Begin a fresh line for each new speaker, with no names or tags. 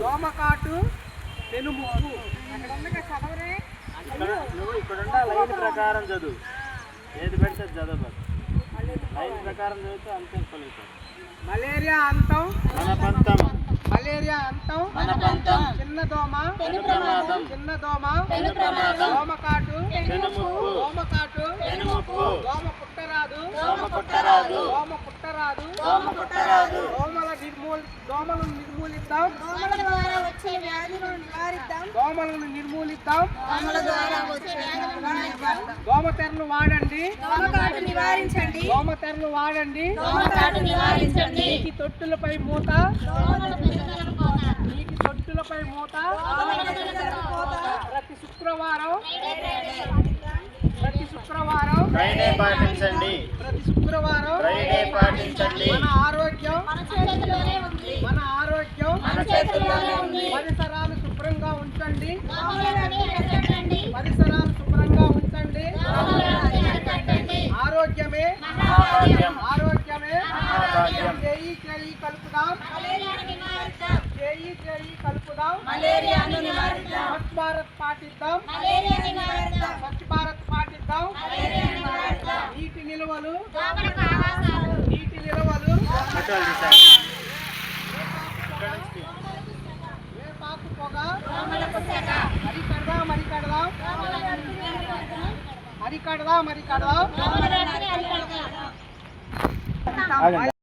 దోమకాటు పెనుముప్పు. నువ్వు ఇక్కడ లైన్ ప్రకారం చదువు, ఏది పెడితే చదవదు. లైన్ ప్రకారం చదివితే అంతే ఫలితం. మలేరియా అంతం చిన్న దోమ దోమకాటు దోమ పుట్టరాదు దోమలను నిర్మూలిద్దాం. దోమతెరను వాడండి, నీటి తొట్టులపై మూత ప్రతి శుక్రవారం
ఫ్రైడే పాటించండి.
మన ఆరోగ్యం పరిసరాలు శుభ్రంగా ఉంచండి. ఆరోగ్యమే చేయి కలుపుదాం. స్వచ్ఛ భారత్ పాటిద్దాం. నీటి నిల్వలు వేపాకు పొగ అరికడదాం.